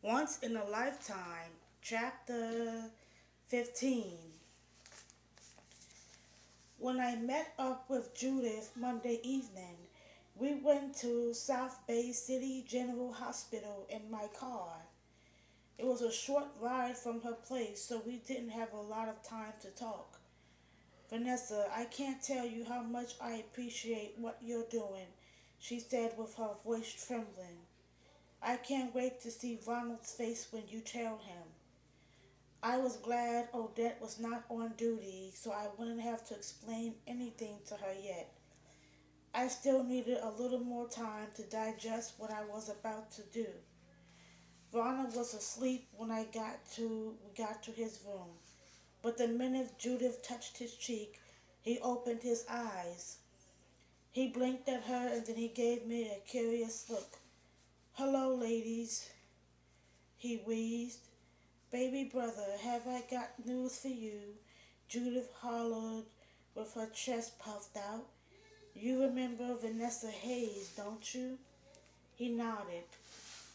Once in a Lifetime, Chapter 15. When I met up with Judith Monday evening, we went to South Bay City General Hospital in my car. It was a short ride from her place, so we didn't have a lot of time to talk. Vanessa, I can't tell you how much I appreciate what you're doing, she said with her voice trembling. I can't wait to see Ronald's face when you tell him. I was glad Odette was not on duty, so I wouldn't have to explain anything to her yet. I still needed a little more time to digest what I was about to do. Ronald was asleep when we got to his room, but the minute Judith touched his cheek, he opened his eyes. He blinked at her and then he gave me a curious look. Hello, ladies, he wheezed. Baby brother, have I got news for you? Judith hollered with her chest puffed out. You remember Vanessa Hayes, don't you? He nodded.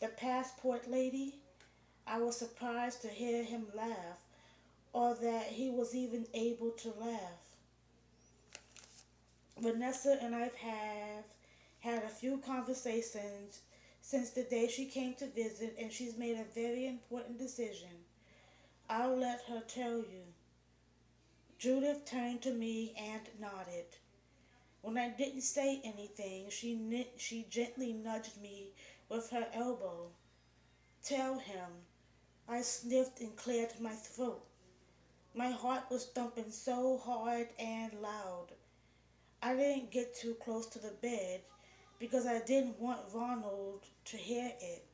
The passport lady? I was surprised to hear him laugh, or that he was even able to laugh. Vanessa and I have had a few conversations since the day she came to visit, and she's made a very important decision. I'll let her tell you. Judith turned to me and nodded. When I didn't say anything, she gently nudged me with her elbow. Tell him. I sniffed and cleared my throat. My heart was thumping so hard and loud. I didn't get too close to the bed because I didn't want Ronald to hear it.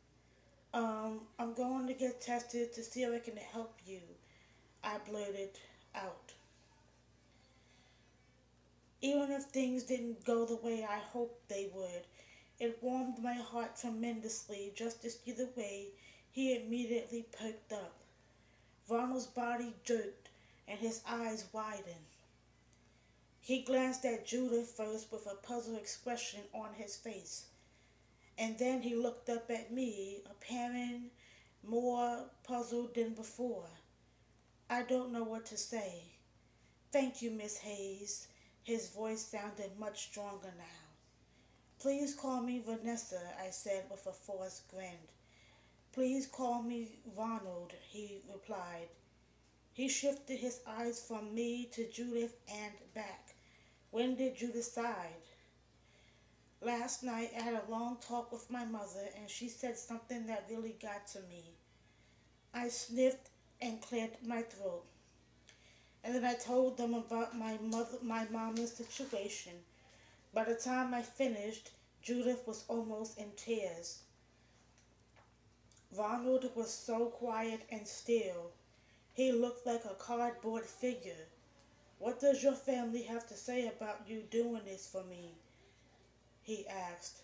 I'm going to get tested to see if I can help you, I blurted out. Even if things didn't go the way I hoped they would, it warmed my heart tremendously just to see the way he immediately perked up. Ronald's body jerked and his eyes widened. He glanced at Judith first with a puzzled expression on his face, and then he looked up at me, appearing more puzzled than before. I don't know what to say. Thank you, Miss Hayes. His voice sounded much stronger now. Please call me Vanessa, I said with a forced grin. Please call me Ronald, he replied. He shifted his eyes from me to Judith and back. When did you decide? Last night I had a long talk with my mother and she said something that really got to me. I sniffed and cleared my throat. And then I told them about my mama's situation. By the time I finished, Judith was almost in tears. Ronald was so quiet and still. He looked like a cardboard figure. What does your family have to say about you doing this for me? He asked.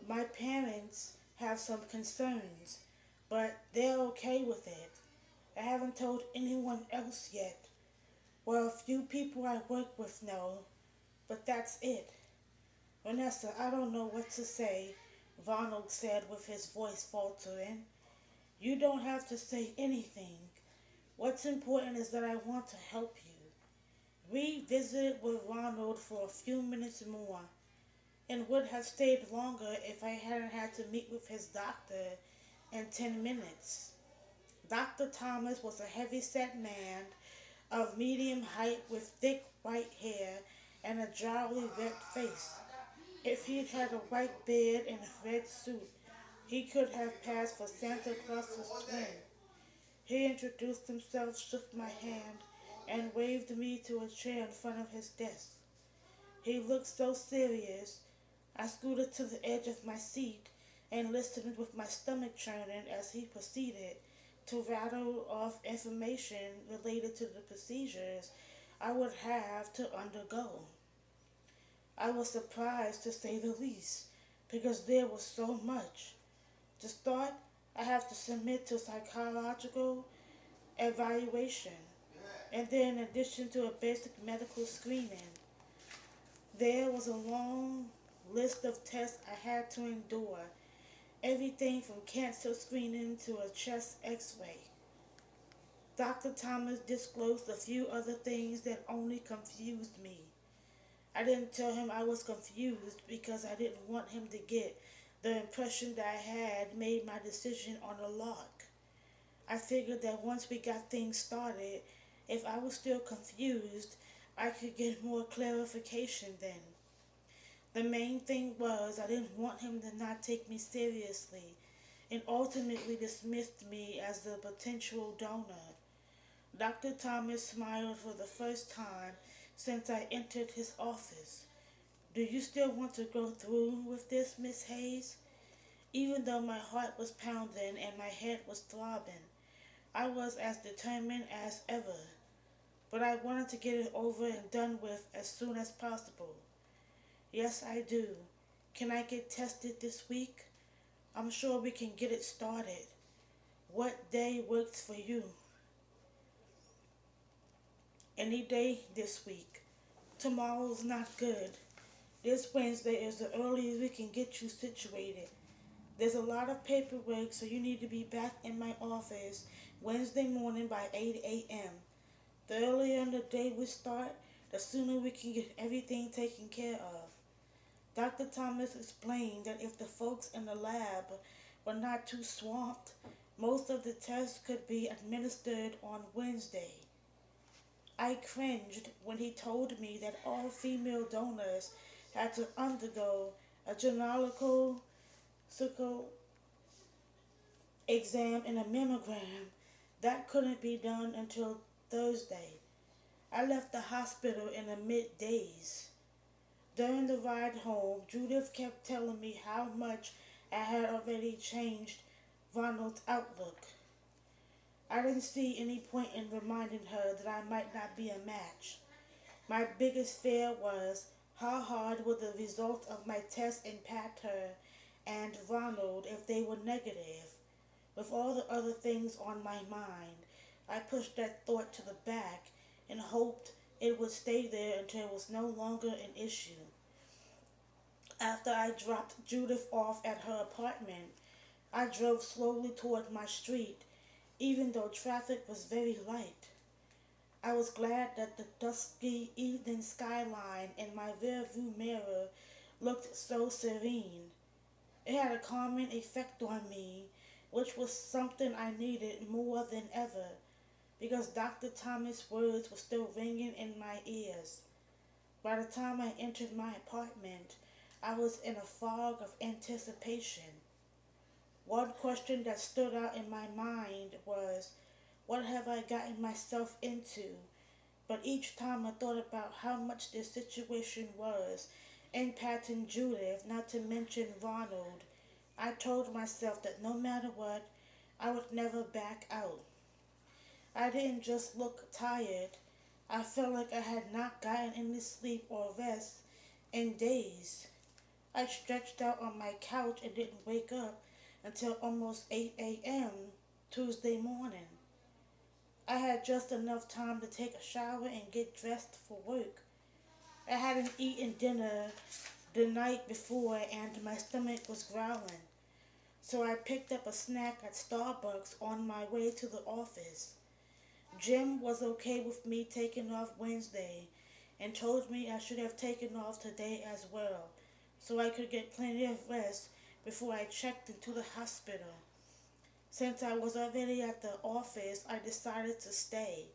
My parents have some concerns, but they're okay with it. I haven't told anyone else yet. Well, a few people I work with know, but that's it. Vanessa, I don't know what to say, Ronald said with his voice faltering. You don't have to say anything. What's important is that I want to help you. We visited with Ronald for a few minutes more and would have stayed longer if I hadn't had to meet with his doctor in 10 minutes. Dr. Thomas was a heavy-set man of medium height with thick white hair and a jolly red face. If he'd had a white beard and a red suit, he could have passed for Santa Claus's twin. He introduced himself, shook my hand, and waved me to a chair in front of his desk. He looked so serious, I scooted to the edge of my seat and listened with my stomach churning as he proceeded to rattle off information related to the procedures I would have to undergo. I was surprised to say the least, because there was so much. To start, I have to submit to psychological evaluation, and then in addition to a basic medical screening, there was a long list of tests I had to endure, everything from cancer screening to a chest x-ray. Dr. Thomas disclosed a few other things that only confused me. I didn't tell him I was confused because I didn't want him to get the impression that I had made my decision on a lark. I figured that once we got things started, if I was still confused, I could get more clarification then. The main thing was I didn't want him to not take me seriously and ultimately dismissed me as the potential donor. Dr. Thomas smiled for the first time since I entered his office. Do you still want to go through with this, Miss Hayes? Even though my heart was pounding and my head was throbbing, I was as determined as ever. But I wanted to get it over and done with as soon as possible. Yes, I do. Can I get tested this week? I'm sure we can get it started. What day works for you? Any day this week. Tomorrow's not good. This Wednesday is the earliest we can get you situated. There's a lot of paperwork, so you need to be back in my office Wednesday morning by 8 a.m. The earlier in the day we start, the sooner we can get everything taken care of. Dr. Thomas explained that if the folks in the lab were not too swamped, most of the tests could be administered on Wednesday. I cringed when he told me that all female donors had to undergo a gynecological exam and a mammogram. That couldn't be done until Thursday. I left the hospital in the middays. During the ride home, Judith kept telling me how much I had already changed Ronald's outlook. I didn't see any point in reminding her that I might not be a match. My biggest fear was how hard would the results of my test impact her and Ronald if they were negative. With all the other things on my mind, I pushed that thought to the back and hoped it would stay there until it was no longer an issue. After I dropped Judith off at her apartment, I drove slowly toward my street, even though traffic was very light. I was glad that the dusky evening skyline in my rearview mirror looked so serene. It had a calming effect on me, which was something I needed more than ever, because Dr. Thomas' words were still ringing in my ears. By the time I entered my apartment, I was in a fog of anticipation. One question that stood out in my mind was, what have I gotten myself into? But each time I thought about how much this situation was impacting Judith, not to mention Ronald, I told myself that no matter what, I would never back out. I didn't just look tired. I felt like I had not gotten any sleep or rest in days. I stretched out on my couch and didn't wake up until almost 8 a.m. Tuesday morning. I had just enough time to take a shower and get dressed for work. I hadn't eaten dinner the night before and my stomach was growling, so I picked up a snack at Starbucks on my way to the office. Jim was okay with me taking off Wednesday and told me I should have taken off today as well, so I could get plenty of rest before I checked into the hospital. Since I was already at the office, I decided to stay.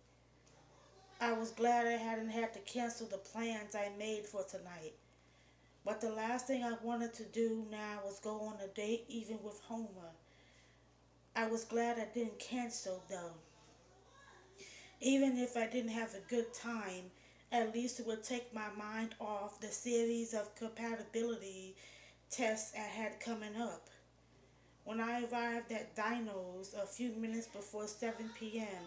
I was glad I hadn't had to cancel the plans I made for tonight. But the last thing I wanted to do now was go on a date even with Homer. I was glad I didn't cancel though. Even if I didn't have a good time, at least it would take my mind off the series of compatibility tests I had coming up. When I arrived at Dino's a few minutes before 7 p.m.,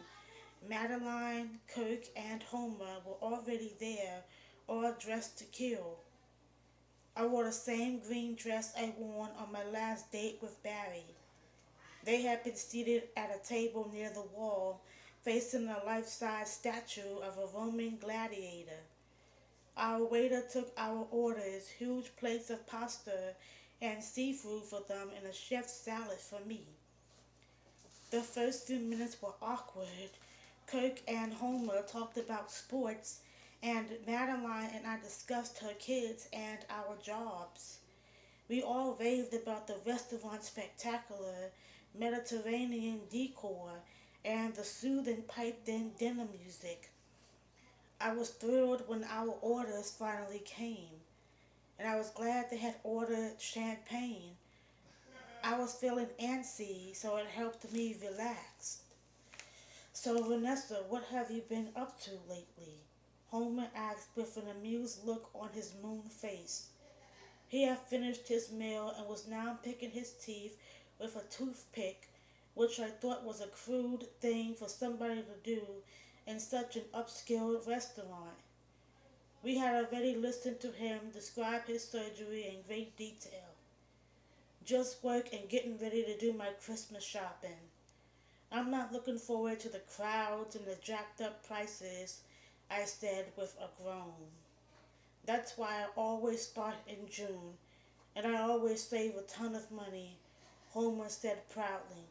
Madeline, Kirk, and Homer were already there, all dressed to kill. I wore the same green dress I wore on my last date with Barry. They had been seated at a table near the wall, facing a life-size statue of a Roman gladiator. Our waiter took our orders, huge plates of pasta and seafood for them and a chef's salad for me. The first few minutes were awkward. Kirk and Homer talked about sports, and Madeline and I discussed her kids and our jobs. We all raved about the restaurant's spectacular Mediterranean decor and the soothing piped in dinner music. I was thrilled when our orders finally came, and I was glad they had ordered champagne. I was feeling antsy, so it helped me relax. So, Vanessa, what have you been up to lately? Homer asked with an amused look on his moon face. He had finished his meal and was now picking his teeth with a toothpick, which I thought was a crude thing for somebody to do in such an upscale restaurant. We had already listened to him describe his surgery in great detail. Just work and getting ready to do my Christmas shopping. I'm not looking forward to the crowds and the jacked up prices, I said with a groan. That's why I always start in June, and I always save a ton of money, Homer said proudly.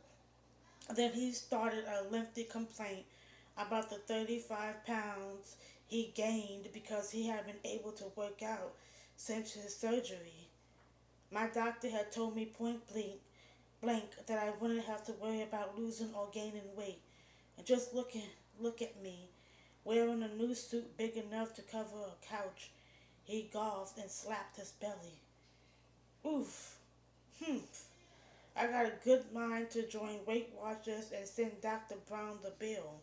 Then he started a lengthy complaint about the 35 pounds he gained because he had been able to work out since his surgery. My doctor had told me point blank that I wouldn't have to worry about losing or gaining weight. And just look at me, wearing a new suit big enough to cover a couch. He golfed and slapped his belly. Oof. Humph. I got a good mind to join Weight Watchers and send Dr. Brown the bill.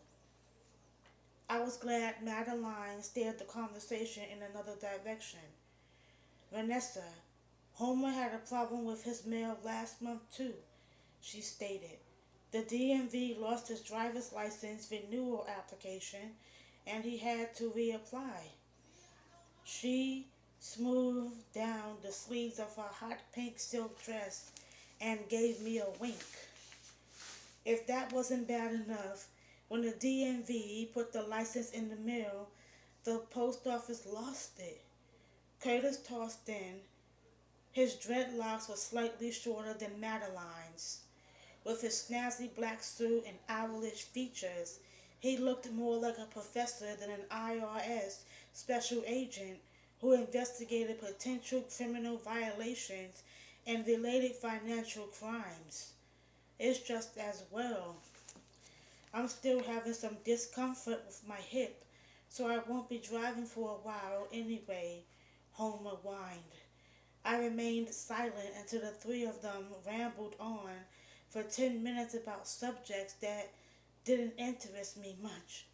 I was glad Madeline steered the conversation in another direction. Vanessa, Homer had a problem with his mail last month too, she stated. The DMV lost his driver's license renewal application and he had to reapply. She smoothed down the sleeves of her hot pink silk dress and gave me a wink. If that wasn't bad enough, when the DMV put the license in the mail, the post office lost it. Curtis tossed in. His dreadlocks were slightly shorter than Madeline's. With his snazzy black suit and owlish features, he looked more like a professor than an IRS special agent who investigated potential criminal violations and related financial crimes. It's just as well. I'm still having some discomfort with my hip, so I won't be driving for a while anyway, Homer whined. I remained silent until the three of them rambled on for 10 minutes about subjects that didn't interest me much.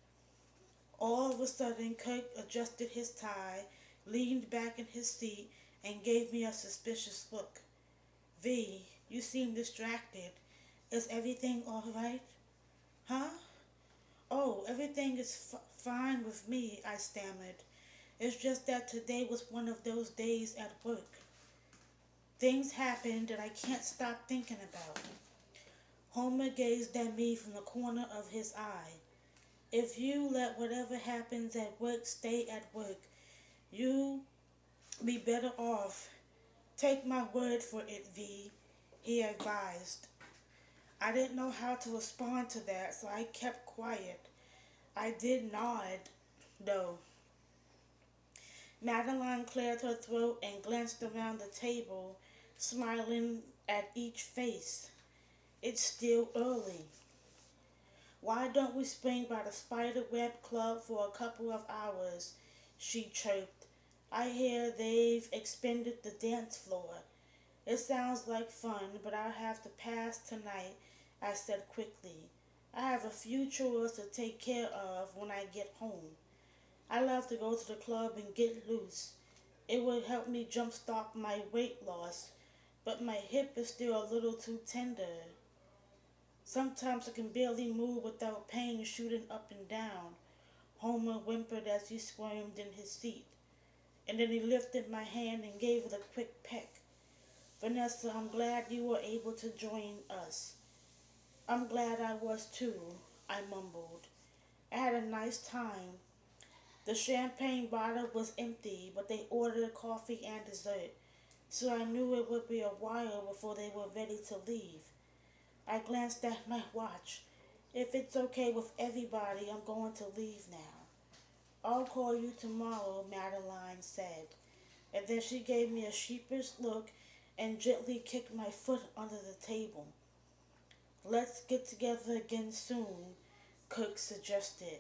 All of a sudden, Kirk adjusted his tie, leaned back in his seat, and gave me a suspicious look. V, you seem distracted. Is everything all right? Huh? Oh, everything is fine with me, I stammered. It's just that today was one of those days at work. Things happen that I can't stop thinking about. Homer gazed at me from the corner of his eye. If you let whatever happens at work stay at work, you'll be better off. Take my word for it, V, he advised. I didn't know how to respond to that, so I kept quiet. I did nod, though. Madeline cleared her throat and glanced around the table, smiling at each face. It's still early. Why don't we swing by the Spiderweb Club for a couple of hours? She chirped. I hear they've expanded the dance floor. It sounds like fun, but I'll have to pass tonight, I said quickly. I have a few chores to take care of when I get home. I love to go to the club and get loose. It would help me jumpstart my weight loss, but my hip is still a little too tender. Sometimes I can barely move without pain shooting up and down, Homer whimpered as he squirmed in his seat. And then he lifted my hand and gave it a quick peck. Vanessa, I'm glad you were able to join us. I'm glad I was too, I mumbled. I had a nice time. The champagne bottle was empty, but they ordered coffee and dessert. so I knew it would be a while before they were ready to leave. I glanced at my watch. If it's okay with everybody, I'm going to leave now. I'll call you tomorrow, Madeline said, and then she gave me a sheepish look and gently kicked my foot under the table. Let's get together again soon, Cook suggested.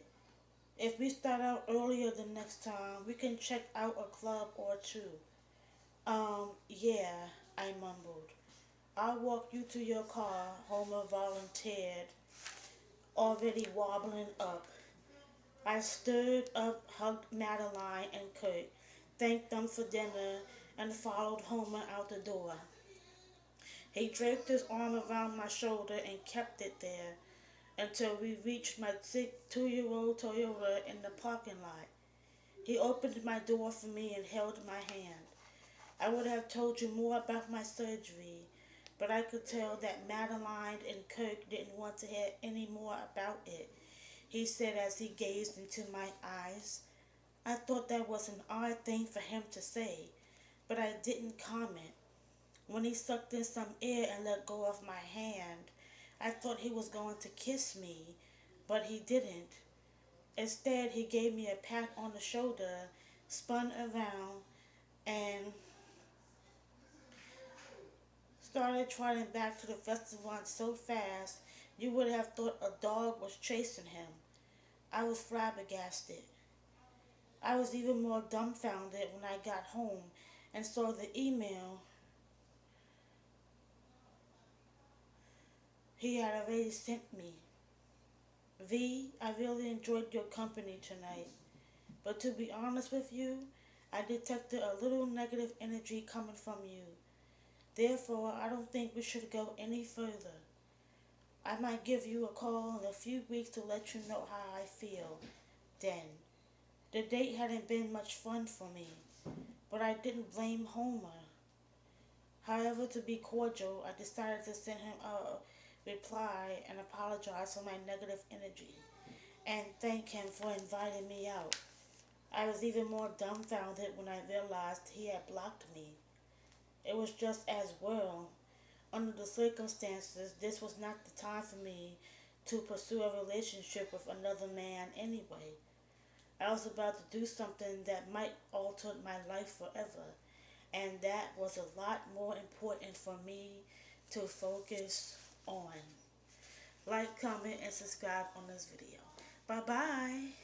If we start out earlier the next time, we can check out a club or two. Yeah, I mumbled. I'll walk you to your car, Homer volunteered, already wobbling up. I stood up, hugged Madeline and Kurt, thanked them for dinner, and followed Homer out the door. He draped his arm around my shoulder and kept it there until we reached my 2-year-old Toyota in the parking lot. He opened my door for me and held my hand. I would have told you more about my surgery, but I could tell that Madeline and Kirk didn't want to hear any more about it, he said as he gazed into my eyes. I thought that was an odd thing for him to say, but I didn't comment. When he sucked in some air and let go of my hand, I thought he was going to kiss me, but he didn't. Instead, he gave me a pat on the shoulder, spun around, and started trotting back to the restaurant so fast you would have thought a dog was chasing him. I was flabbergasted. I was even more dumbfounded when I got home and saw the email he had already sent me. V, I really enjoyed your company tonight, but to be honest with you, I detected a little negative energy coming from you. Therefore, I don't think we should go any further. I might give you a call in a few weeks to let you know how I feel. Then, the date hadn't been much fun for me, but I didn't blame Homer. However, to be cordial, I decided to send him a reply and apologize for my negative energy and thank him for inviting me out. I was even more dumbfounded when I realized he had blocked me. It was just as well. Under the circumstances, this was not the time for me to pursue a relationship with another man anyway. I was about to do something that might alter my life forever, and that was a lot more important for me to focus on. Like, comment, and subscribe on this video. Bye bye.